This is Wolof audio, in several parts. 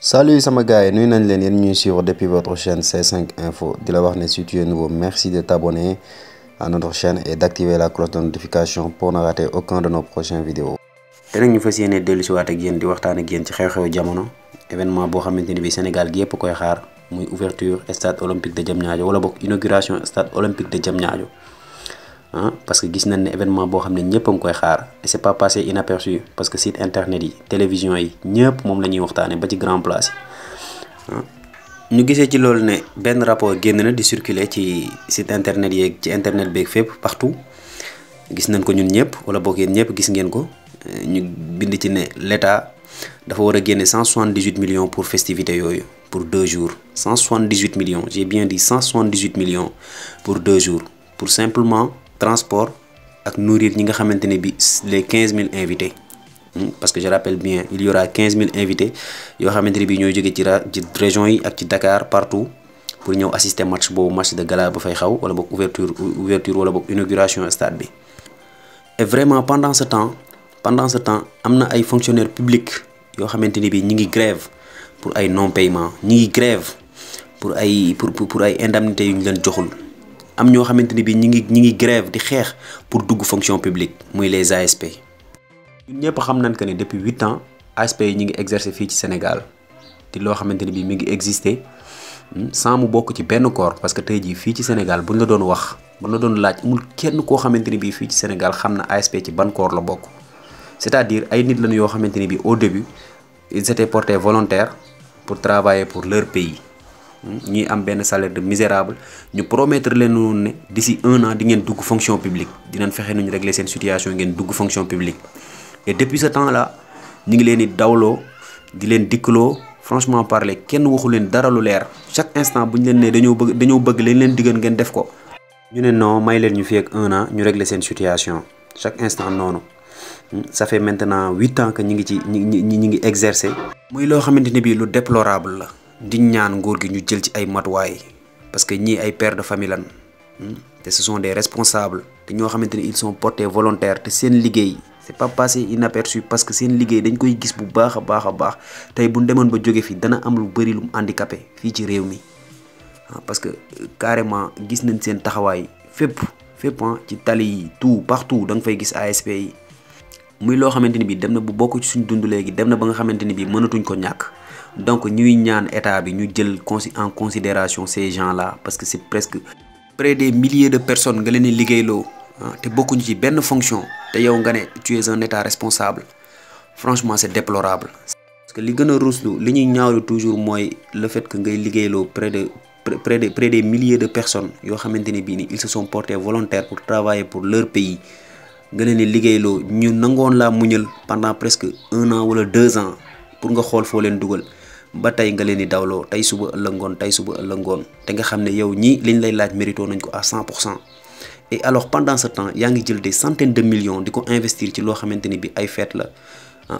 Salut sama gars yi nuyu nañ leen yéen ñuy suivre depuis votre chaîne C5 Info di la wax ne si tu es nouveau merci de t'abonner à notre chaîne et d'activer la cloche de notification pour ne rater aucun de nos prochaines vidéos. te nag ñu fas yéene dellu si waat ak yéen di waxtaan ak yéen ci xew-xewu jamono événement boo xamante ni bi Sénégal gi yëpp koy xaar muy ouverture stade olympique de Diamniadio wala boog inauguration stade olympique de Diamniadio parce que gis nañ ne événement boo xam ne ñëpp a ngi koy xaar et c'est pas passé inaperçu parce que site internet yi télévision yi ñëpp moom la ñuy waxtaane ba ci grand place yi ñu gisee ci loolu ne benn rapport génn na di circuler ci site internet yeeg ci internet beeg fépp partout gis nañ ko ñun ñëpp wala boog yéen ñëpp gis ngeen ko ñu bind ci ne l'État dafa war a génne 178 millions pour festivité yooyu pour 2 jours 178 millions j'ai bien dit 178 millions pour 2 jours pour simplement transport ak nourrir ñi nga xamante ne bi les 15 000 invités parce que je rappelle bien il y aura 15 000 invités yoo xamante ne bi ñooy jóge ci régions yi ak ci Dakar partout pour ñëw assister match boobu match de gala ba fay xaw wala boog ouverture wala boog inauguration stade bi. Et vraiment pendant ce temps am na ay fonctionnaires publics yoo xamante ni bi ñi ngi grève pour ay non paiement ñi ngi grève pour ay indemnités yu ñu leen joxul. am ñoo xamante ni bi ñi ngi grève di xeex pour dugg fonction publique muy les ASP. ñun ñëpp xam nañ que ne depuis 8 ans ASP yi ñi ngi exercer fii ci Sénégal te loo xamante ni bi mi ngi exister sans mu bokk ci benn corps parce que tey jii fii ci Sénégal buñ la doon wax buñ la doon laaj amul kenn koo xamante ni bi fii ci Sénégal xam na ASP ci ban corps la bokk c'est-à-dire ay nit lañu yoo xamante ni bi au début ils étaient portés volontaires pour travailler pour leur pays. ñuy am benn salaire de misérable ñu promettre leen noonu ne d'ici 1 an di ngeen dugg fonction publique dinañ fexe nu ñu régler seen situation ngeen dugg fonction publique et depuis ce temps là ñu ngi leen di dawloo di leen dikkaloo franchement parler kenn waxu leen dara lu leer chaque instant bu ñu leen ne dañoo bëgg leen diggal ngeen def ko. ñu ne non may leen ñu fi ak 1 an ñu régler seen situation chaque instant noonu ça fait maintenant 8 ans que ñi ngi exercer. muy loo xamante ne bii lu déplorable la. di ñaan nguur gi ñu jël ci ay matuwaay parce que ñii ay pères de famille lan te ce sont des responsables te ñoo xamante ne ils sont portés volontaires te seen liggéey c'est pas passé inaperçu parce que seen liggéey dañ koy gis bu baax a baax tey bu ñu demoon ba jóge fi dana am lu bëri lu mu handicapé fii ci réew mi parce que carrément gis nañ seen taxawaay fépp ci tali yi tout partout da nga fay gis ASP yi muy loo xamante ni bii dem na bu bokk ci suñ dund léegi dem na ba nga xamante ni bii mënatuñ ko ñàkk. donc ñuy ñaan état bi ñu jël en considération ces gens-là parce que c'est presque près des milliers de personnes nga leen di liggéeyloo te bokkuñu ci benn fonction te yow nga ne tu es un état responsable franchement c'est déplorable. parce que li gën a ruslu li ñuy ñaawlu toujours mooy le fait que ngay liggéeyloo près des milliers de personnes yoo xamante ne bii ni ils se sont portés volontaires pour travailler pour leur pays nga leen di liggéeyloo ñu nangoon laa muñal pendant presque 1 an wala 2 ans pour nga xool foo leen dugal. ba tey nga leen di dawloo tey suba ëllëg ngoon te nga xam ne yow ñii liñ lay laaj mérito nañ ko à 100% et alors pendant ce temps yaa ngi jël des centaines de millions di ko investir ci loo xamante ni bi ay fête la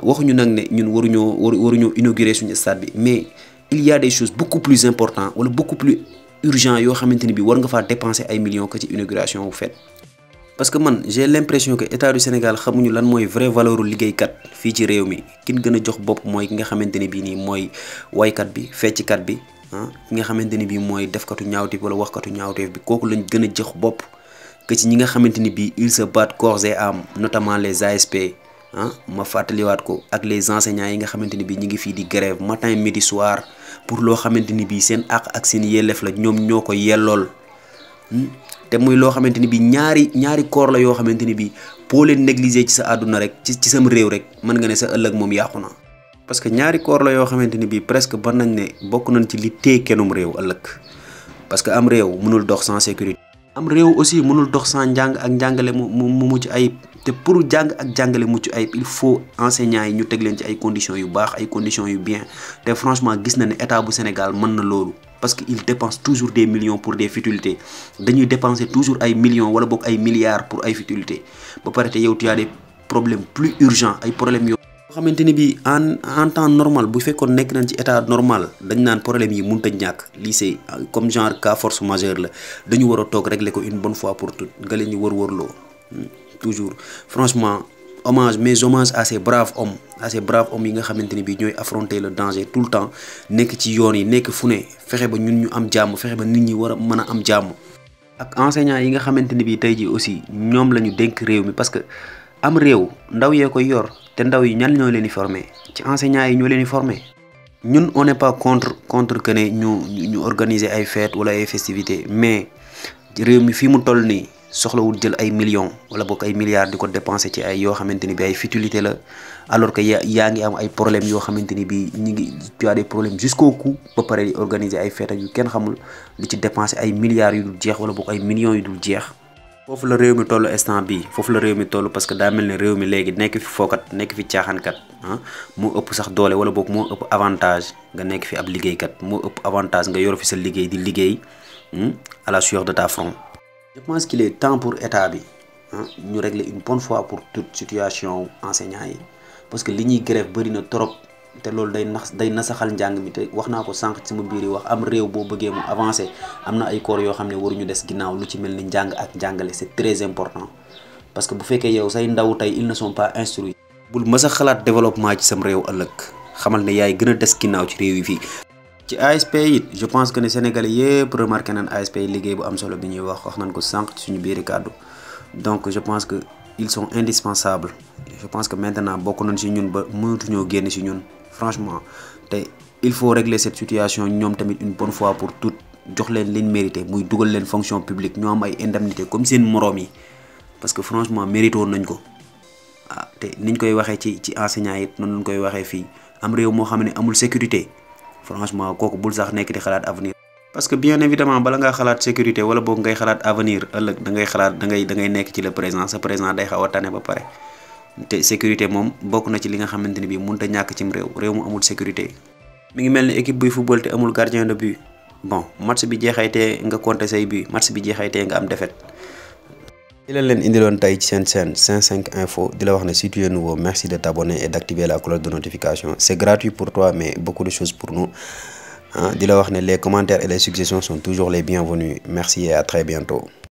waxuñu nag ne ñun waruñoo inaugurer suñu stade bi mais il y a des choses beaucoup plus importantes wala beaucoup plus urgents yoo xamante ni bi war nga faa dépenser ay millions que ci inauguration wu fête. parce que man j'ai l'impression que état du Sénégal xamuñu lan mooy vraie valeuru liggéeykat fii ci réew mi kin gën a jox bopp mooy ki nga xamante ne bii nii mooy waykat bi fecckat bi ki nga xamante ne bii mooy defkatu ñaawteef wala waxkatu ñaawteef bi kooku lañ gën a jox bopp que ci ñi nga xamante ni bii ils se battent corps et âme notamment les ASP ma fàttaliwaat ko ak les enseignants yi nga xamante ni bii ñi ngi fii di grève matin midi soir pour loo xamante ni bii seen àq ak seen yelleef la ñoom ñoo ko yellool. te muy loo xamante ni bi ñaari corps la yoo xamante ni bi boo leen négliger ci sa àdduna rek ci sam réew rek mën nga ne sa ëllëg moom yàqu na parce que ñaari corps la yoo xamante ni bi presque ban nañ ne bokk nañ ci li téye kennum réew ëllëg parce que am réew mënul dox sans sécurité. am réew aussi mënul dox sans njàng ak njàngale mu mucc ayib te pour jàng ak jàngale mucc ayib il faut enseignants yi ñu teg leen ci ay conditions yu baax ay conditions yu bien te franchement gis na ne état bu Sénégal mën na loolu. parce que il dépense toujours des millions pour des futilités dañuy dépenser toujours ay millions wala boog ay milliards pour ay futilités ba pare te yow tu as des problèmes plus urgents ay problèmes yoo xamante ni bii en temps normal bu fekkoon nekk nañ ci état normal dañ naan problème yi mënut a ñàkk lii c'est comme genre cas force majeure la dañu war a toog régler ko une bonne fois pour toutes nga leen ñu wër-wërloo toujours franchement mes hommages à ces braves hommes yi nga xamante ni bii ñooy affronter le danger tout le temps nekk ci yoon yi nekk fu ne fexe ba ñun ñu am jàmm fexe ba nit ñi war a mën a am jàmm. ak enseignants yi nga xamante ni bii tey jii aussi ñoom la ñu dénk réew mi parce que am réew ndaw yee koy yor te ndaw yi ñan ñoo leen di former ci enseignants yi ñoo leen di former. ñun on n'est pas contre que ne ñu organiser ay fêtes wala ay festivités mais réew mi fii mu toll nii soxlawul jël ay millions wala boog ay milliards di ko dépenser ci ay yoo xamante ni bi ay futilité la alors que yaa ngi am ay problèmes yoo xamante ni bi ñu ngi tu as des problèmes jusqu'au cou ba pare di organiser ay fêtes yu kenn xamul di ci dépenser ay milliards yu dul jeex wala boog ay millions yu dul jeex. foofu la réew mi toll instant bii foofu la réew mi toll parce que daa mel ne réew mi léegi nekk fi fookat nekk fi caaxaankat moo ëpp sax doole wala boog moo ëpp avantage nga nekk fi ab liggéeykat moo ëpp avantage nga yor fi sa liggéey di liggéey à la sueur de ta front. Je pense qu'il est temps pour état bi ñu régler une bonne fois pour toute situation enseignants yi parce que li ñuy grève bëri na trop te loolu day nasaxal njàng mi te wax naa ko sànq ci sama biir yi wax am réew boo bëggee mu avancer am na ay corps yoo xam ne waruñu des ginnaaw lu ci mel ni njàng ak njàngale c'est très important parce que bu fekkee yow say ndaw tey ils ne sont pas instruits. bul mës a xalaat développement ci sam réew ëllëg xamal ne yaay gën a des ginnaaw ci réew yi fii. ci ASP it je pense que ne Sénégalais yëpp remarqué nañ ASP liggéey bu am solo bi ñuy wax nañ ko sànq ci suñu biiri kàddu donc je pense que ils sont indispensables je pense que maintenant bokk nañ ci ñun ba mënatuñoo génn ci ñun franchement te il faut régler cette situation ñoom tamit une bonne fois pour toutes jox leen liñ mérité muy dugal leen fonction publique ñoo am ay indemnité comme seen moroom yi parce que franchement mérité woon nañ ko te niñ koy waxee ci enseignants yi noonu lañ koy waxee fii am réew moo xam ne amul sécurité. Franchement kooku bul sax nekk di xalaat avenir parce que bien évidemment bala ngaa xalaat sécurité wala boog ngay xalaat avenir ëllëg da ngay xalaat da ngay nekk ci le présent sa présent day xaw a tane ba pare te sécurité moom bokk na ci li nga xamante ni bii mënut a ñàkk cim réew mu amul sécurité. mi ngi mel ni équipe buy football te amul gardien de but bon match bi jeexaytee nga compter say but match bi jeexaytee nga am défaite. li leen indiloon tey ci seen chaîne 55 Info di la wax ne si tu es nouveau merci de t'abonner et d'activer la cloche de notification c'est gratuit pour toi mais beaucoup de choses pour nous di la wax ne les commentaires et les suggestions sont toujours les bienvenus merci et à très bientôt.